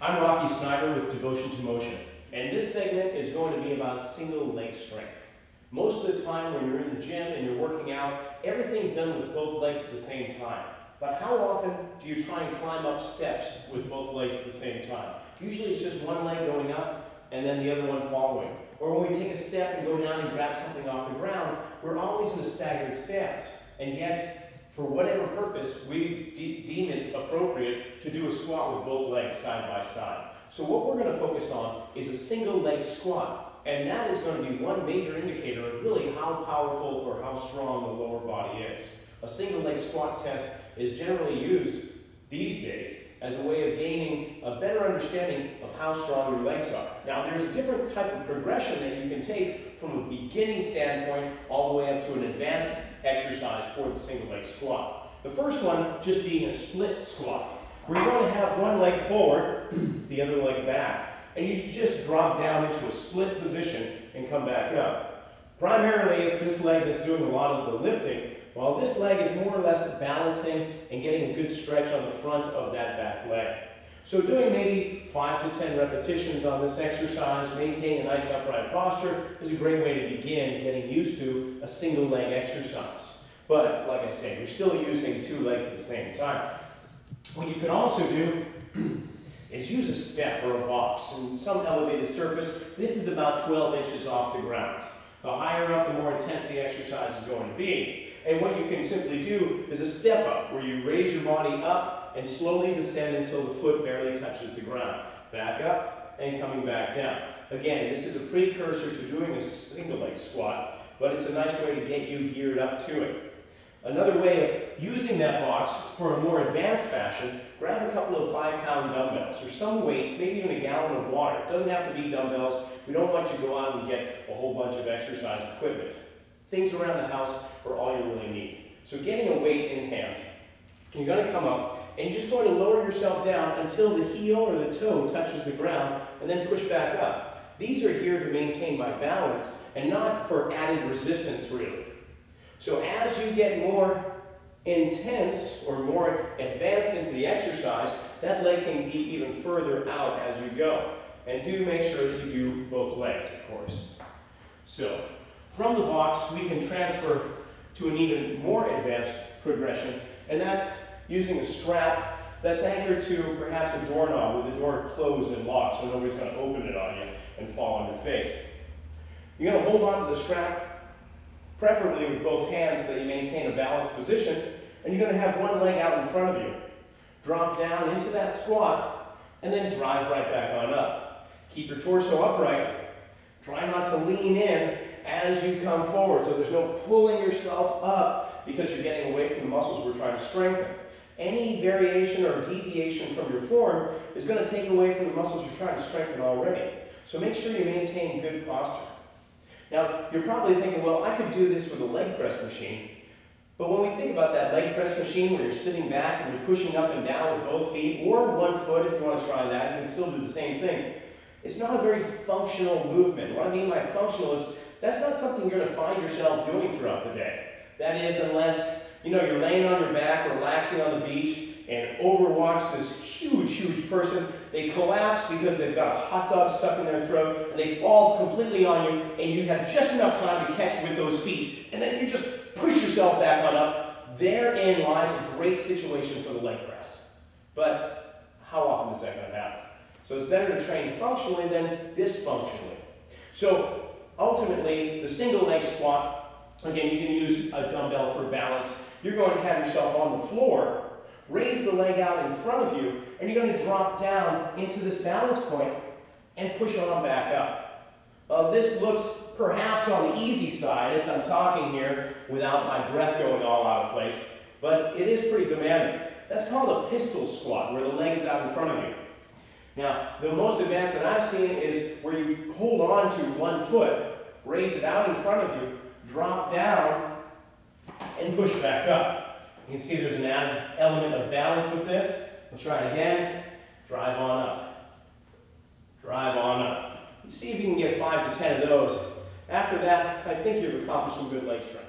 I'm Rocky Snyder with Devotion to Motion, and this segment is going to be about single leg strength. Most of the time when you're in the gym and you're working out, everything's done with both legs at the same time. But how often do you try and climb up steps with both legs at the same time? Usually it's just one leg going up and then the other one following. Or when we take a step and go down and grab something off the ground, we're always in a staggered stance. And yet, for whatever purpose, we deem it appropriate to do a squat with both legs side by side. So what we're going to focus on is a single leg squat. And that is going to be one major indicator of really how powerful or how strong the lower body is. A single leg squat test is generally used these days as a way of gaining a better understanding of how strong your legs are. Now there's a different type of progression that you can take from a beginning standpoint all the way up to an advanced exercise for the single leg squat. The first one just being a split squat, where you're going to have one leg forward, the other leg back, and you just drop down into a split position and come back up. Primarily it's this leg that's doing a lot of the lifting, while this leg is more or less balancing and getting a good stretch on the front of that back leg. So doing maybe 5 to 10 repetitions on this exercise, maintaining a nice upright posture, is a great way to begin getting used to a single leg exercise. But like I say, you're still using two legs at the same time. What you can also do is use a step or a box. In some elevated surface, this is about 12 inches off the ground. The higher up, the more intense the exercise is going to be. And what you can simply do is a step up, where you raise your body up and slowly descend until the foot barely touches the ground. Back up and coming back down. Again, this is a precursor to doing a single leg squat, but it's a nice way to get you geared up to it. Another way of using that box for a more advanced fashion, grab a couple of 5-pound dumbbells or some weight, maybe even a gallon of water. It doesn't have to be dumbbells. We don't want you to go out and get a whole bunch of exercise equipment. Things around the house are all you really need. So getting a weight in hand, you're going to come up and you're just going to lower yourself down until the heel or the toe touches the ground and then push back up. These are here to maintain my balance and not for added resistance really. So as you get more intense or more advanced into the exercise, that leg can be even further out as you go. And do make sure that you do both legs, of course. So from the box, we can transfer to an even more advanced progression, and that's using a strap that's anchored to perhaps a doorknob with the door closed and locked so nobody's going to open it on you and fall on your face. You're going to hold on to the strap, preferably with both hands so that you maintain a balanced position, and you're going to have one leg out in front of you. Drop down into that squat, and then drive right back on up. Keep your torso upright. Try not to lean in as you come forward, so there's no pulling yourself up because you're getting away from the muscles we're trying to strengthen. Any variation or deviation from your form is going to take away from the muscles you're trying to strengthen already. So make sure you maintain good posture. Now, you're probably thinking, well, I could do this with a leg press machine. But when we think about that leg press machine where you're sitting back and you're pushing up and down with both feet, or one foot if you want to try that, you can still do the same thing. It's not a very functional movement. What I mean by functional is that's not something you're going to find yourself doing throughout the day. That is, unless you're laying on your back, relaxing on the beach, and overwatch this huge person. They collapse because they've got a hot dog stuck in their throat, and they fall completely on you, and you have just enough time to catch with those feet, and then you just push yourself back on up. Therein lies a great situation for the leg press. But how often is that going to happen? So it's better to train functionally than dysfunctionally. So ultimately, the single leg squat, again, you can use a dumbbell for balance. You're going to have yourself on the floor, raise the leg out in front of you, and you're going to drop down into this balance point and push on back up. This looks perhaps on the easy side as I'm talking here without my breath going all out of place, but it is pretty demanding. That's called a pistol squat, where the leg is out in front of you. Now, the most advanced that I've seen is where you hold on to one foot, raise it out in front of you, drop down, and push back up. You can see there's an added element of balance with this. Let's try it again. Drive on up. Drive on up. You see if you can get 5 to 10 of those. After that, I think you've accomplished some good leg strength.